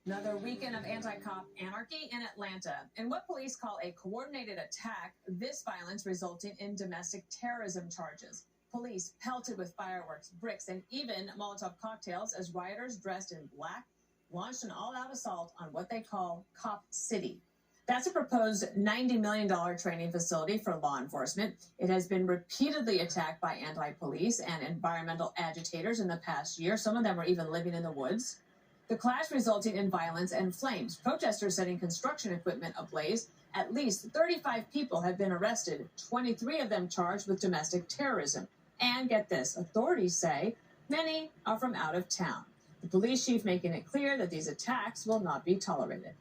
Another weekend of anti-cop anarchy in Atlanta. In what police call a coordinated attack, this violence resulting in domestic terrorism charges. Police pelted with fireworks, bricks, and even Molotov cocktails as rioters dressed in black launched an all-out assault on what they call Cop City. That's a proposed $90 million training facility for law enforcement. It has been repeatedly attacked by anti-police and environmental agitators in the past year. Some of them were even living in the woods. The clash resulting in violence and flames, protesters setting construction equipment ablaze. At least 35 people have been arrested, 23 of them charged with domestic terrorism. And get this, authorities say many are from out of town. The police chief making it clear that these attacks will not be tolerated.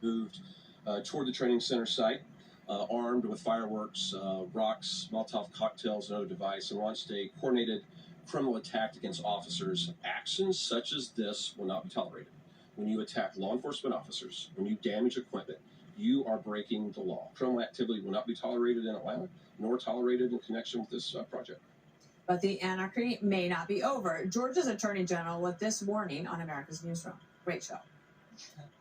Moved toward the training center site, armed with fireworks, rocks, Molotov cocktails, and other devices, and launched a coordinated criminal attack against officers. Actions such as this will not be tolerated. When you attack law enforcement officers, when you damage equipment, you are breaking the law. Criminal activity will not be tolerated in Atlanta, nor tolerated in connection with this project. But the anarchy may not be over. Georgia's Attorney General with this warning on America's Newsroom. Great show.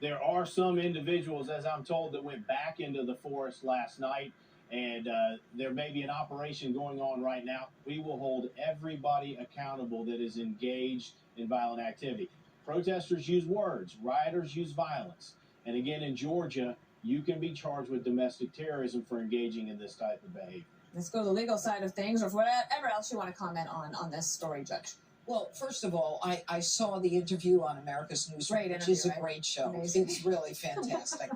There are some individuals, as I'm told, that went back into the forest last night, and there may be an operation going on right now. We will hold everybody accountable that is engaged in violent activity. Protesters use words, rioters use violence. And again, in Georgia, you can be charged with domestic terrorism for engaging in this type of behavior. Let's go to the legal side of things, or whatever else you want to comment on this story, Judge. Well, first of all, I saw the interview on America's Newsroom, which is a great show. Amazing. It's really fantastic.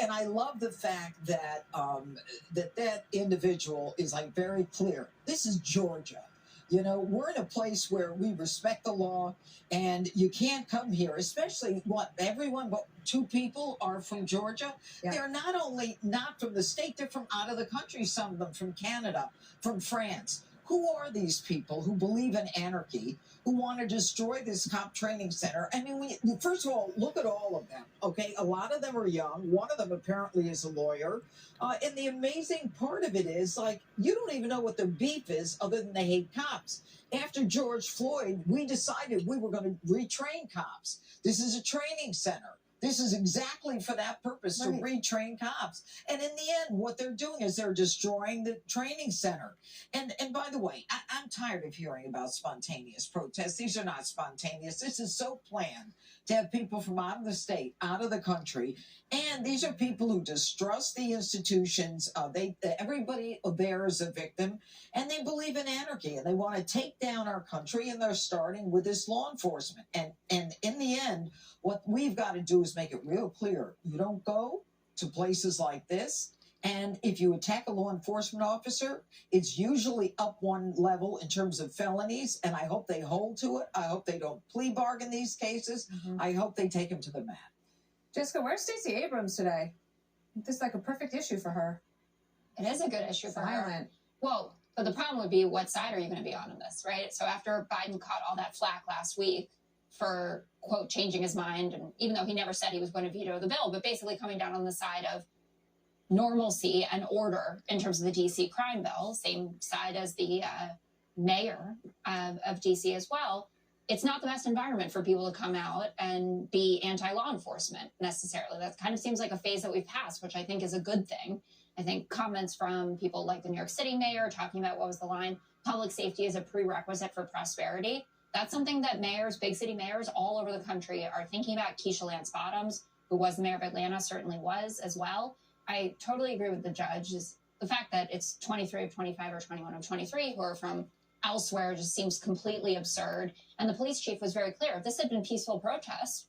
And I love the fact that that individual is like very clear. This is Georgia. You know, we're in a place where we respect the law, and you can't come here, especially everyone but 2 people are from Georgia. Yeah. They're not only not from the state, they're from out of the country, some of them from Canada, from France. Who are these people who believe in anarchy, who want to destroy this cop training center? I mean, first of all, look at all of them, okay? A lot of them are young. One of them apparently is a lawyer. And the amazing part of it is, like, you don't even know what their beef is other than they hate cops. After George Floyd, we decided we were going to retrain cops. This is a training center. This is exactly for that purpose, to retrain cops. And in the end, what they're doing is they're destroying the training center. And by the way, I'm tired of hearing about spontaneous protests. These are not spontaneous. This is so planned to have people from out of the state, out of the country. And these are people who distrust the institutions. Everybody there is a victim, and they believe in anarchy, and they want to take down our country, and they're starting with this law enforcement. And in the end, what we've got to do is make it real clear. You don't go to places like this. And if you attack a law enforcement officer, it's usually up one level in terms of felonies. And I hope they hold to it. I hope they don't plea bargain these cases. I hope they take them to the mat. Jessica, where's Stacey Abrams today? This is like a perfect issue for her. It is a good issue for her. Well, but the problem would be, what side are you going to be on in this, right? So after Biden caught all that flack last week for, quote, changing his mind, and even though he never said he was going to veto the bill, but basically coming down on the side of normalcy and order in terms of the D.C. crime bill, same side as the mayor of D.C. as well, it's not the best environment for people to come out and be anti-law enforcement necessarily. That kind of seems like a phase that we've passed, which I think is a good thing. I think comments from people like the New York City mayor talking about, what was the line, public safety is a prerequisite for prosperity. That's something that mayors, big city mayors all over the country are thinking about. Keisha Lance Bottoms, who was the mayor of Atlanta, certainly was as well. I totally agree with the judge. Is the fact that it's 23 of 25 or 21 of 23 who are from elsewhere just seems completely absurd. And the police chief was very clear. If this had been peaceful protest,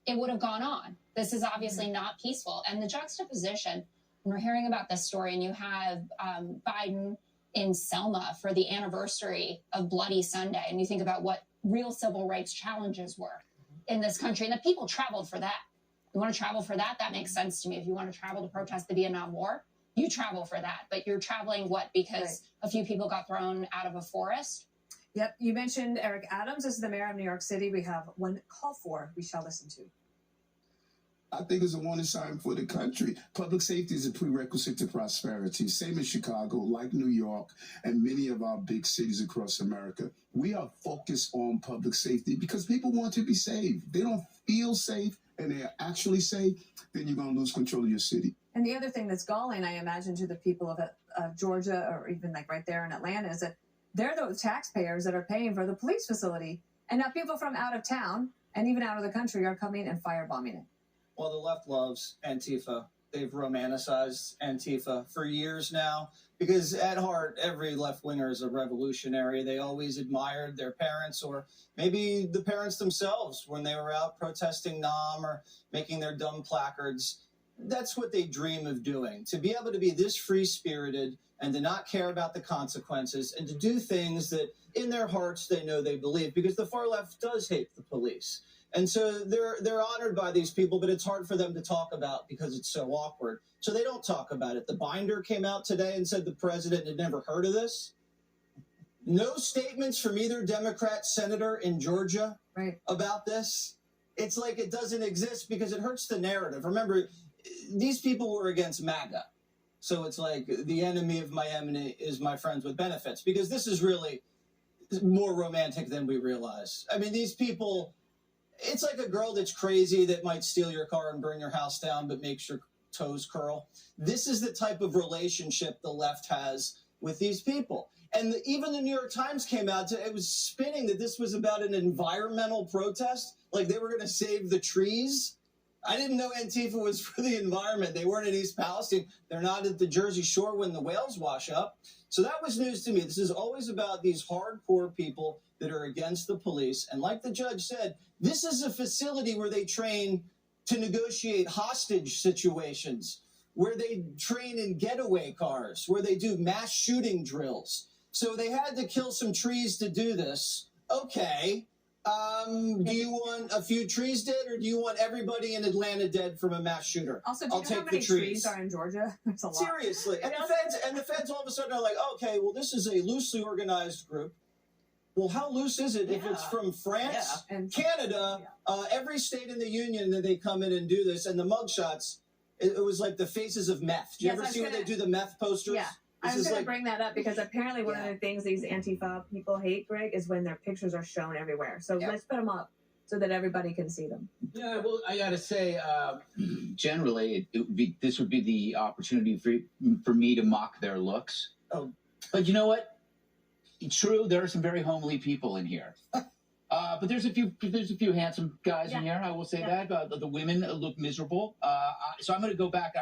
it would have gone on. This is obviously not peaceful. And the juxtaposition, when we're hearing about this story, and you have Biden in Selma for the anniversary of Bloody Sunday, and you think about what real civil rights challenges were in this country, and that people traveled for that. You want to travel for that? That makes sense to me. If you want to travel to protest the Vietnam War, you travel for that. But you're traveling because a few people got thrown out of a forest? Yep. You mentioned Eric Adams. This is the mayor of New York City. We have one call for we shall listen to. I think it's a warning sign for the country. Public safety is a prerequisite to prosperity. Same as Chicago, like New York, and many of our big cities across America. We are focused on public safety because people want to be saved. They don't feel safe and they're actually safe, then you're going to lose control of your city. And the other thing that's galling, I imagine, to the people of Georgia, or even like right there in Atlanta, is that they're the taxpayers that are paying for the police facility. And now people from out of town and even out of the country are coming and firebombing it. Well, the left loves Antifa. They've romanticized Antifa for years now because at heart, every left-winger is a revolutionary. They always admired their parents or maybe the parents themselves when they were out protesting NAM or making their dumb placards. That's what they dream of doing, to be able to be this free-spirited and to not care about the consequences and to do things that in their hearts they know they believe, because the far left does hate the police. And so they're honored by these people, but it's hard for them to talk about because it's so awkward. So they don't talk about it. The Binder came out today and said the president had never heard of this. No statements from either Democrat senator in Georgia about this. It's like it doesn't exist because it hurts the narrative. Remember, these people were against MAGA. So it's like the enemy of my enemy is my friends with benefits, because this is really more romantic than we realize. I mean, these people... It's like a girl that's crazy that might steal your car and burn your house down but makes your toes curl. This is the type of relationship the left has with these people. And even the New York Times came out, it was spinning that this was about an environmental protest, like they were going to save the trees. I didn't know Antifa was for the environment. They weren't in East Palestine. They're not at the Jersey Shore when the whales wash up. So that was news to me. This is always about these hardcore people that are against the police. And like the judge said, this is a facility where they train to negotiate hostage situations, where they train in getaway cars, where they do mass shooting drills. So they had to kill some trees to do this. Okay. Do you want a few trees dead, or do you want everybody in Atlanta dead from a mass shooter? Also, do you know how many trees are in Georgia? There's a lot. Seriously. And the feds all of a sudden are like, okay, well, this is a loosely organized group. Well, how loose is it if it's from France and Canada, every state in the union that they come in and do this, and the mugshots, it was like the faces of meth. Do you ever see when they do the meth posters? Yeah. I was going to bring that up because apparently one of the things these Antifa people hate, Greg, is when their pictures are shown everywhere. So let's put them up so that everybody can see them. Yeah, well, I got to say, generally, this would be the opportunity for me to mock their looks. Oh. But you know what? It's true, there are some very homely people in here. But there's a few handsome guys in here. I will say that. The women look miserable. So I'm going to go back.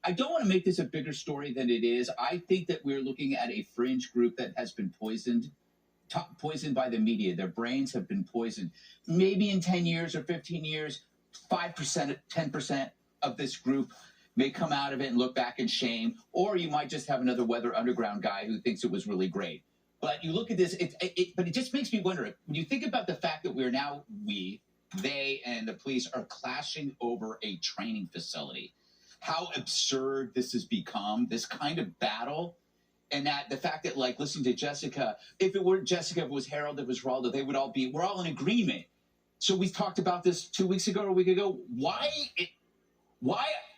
I don't want to make this a bigger story than it is. I think that we're looking at a fringe group that has been poisoned by the media. Their brains have been poisoned. Maybe in 10 years or 15 years, 5%, 10% of this group may come out of it and look back in shame. Or you might just have another Weather Underground guy who thinks it was really great. But you look at this, but it just makes me wonder, when you think about the fact that we're now, they and the police are clashing over a training facility, how absurd this has become, this kind of battle. And that the fact that, like, listen to Jessica, if it weren't Jessica, if it was Harold, if it was Geraldo, we're all in agreement. So we talked about this 2 weeks ago or a week ago. Why,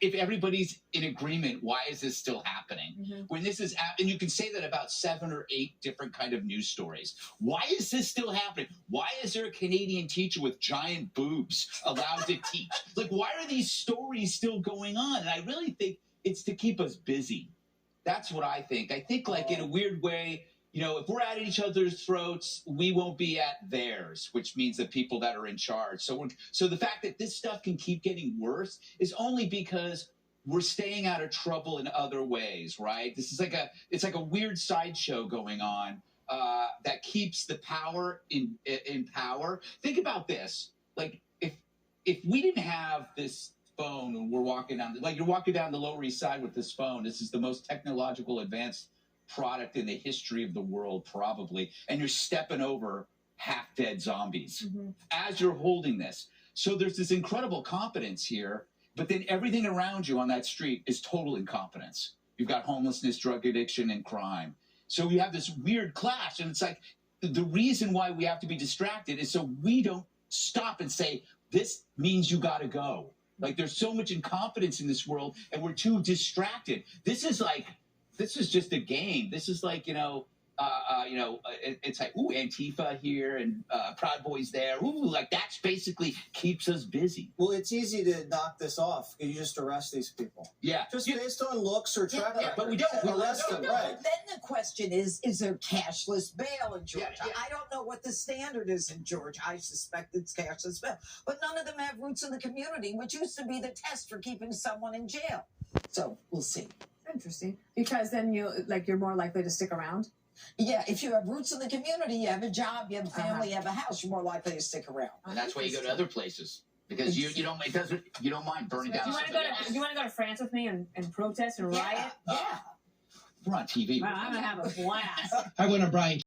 if everybody's in agreement, why is this still happening? Mm-hmm. When this is, and you can say that about 7 or 8 different kind of news stories. Why is this still happening? Why is there a Canadian teacher with giant boobs allowed to teach? Like, why are these stories still going on? And I really think it's to keep us busy. That's what I think. I think, like, in a weird way, you know, if we're at each other's throats, we won't be at theirs, which means the people that are in charge. So the fact that this stuff can keep getting worse is only because we're staying out of trouble in other ways, right? This is it's like a weird sideshow going on that keeps the power in power. Think about this. Like, if we didn't have this phone and we're walking down, like you're walking down the Lower East Side with this phone, this is the most technological advanced product in the history of the world, probably, and you're stepping over half-dead zombies as you're holding this. So there's this incredible competence here, but then everything around you on that street is total incompetence. You've got homelessness, drug addiction, and crime. So you have this weird clash, and it's like the reason why we have to be distracted is so we don't stop and say, this means you got to go. Like, there's so much incompetence in this world, and we're too distracted. This is just a game. This is like, you know, it's like, ooh, Antifa here and Proud Boys there. Ooh, like that's basically keeps us busy. Well, it's easy to knock this off. You just arrest these people. Yeah. Just based on looks or track record. but we don't. Arrest them, right. But then the question is there cashless bail in Georgia? Yeah. I don't know what the standard is in Georgia. I suspect it's cashless bail. But none of them have roots in the community, which used to be the test for keeping someone in jail. So we'll see. Interesting. Because then you're more likely to stick around. Yeah, if you have roots in the community, you have a job, you have a family, you have a house, you're more likely to stick around. And that's why you go to other places because you don't mind burning down. Do you want to go to France with me and protest and riot? Yeah. We're on TV. Wow, I'm gonna have a blast. I went on Brian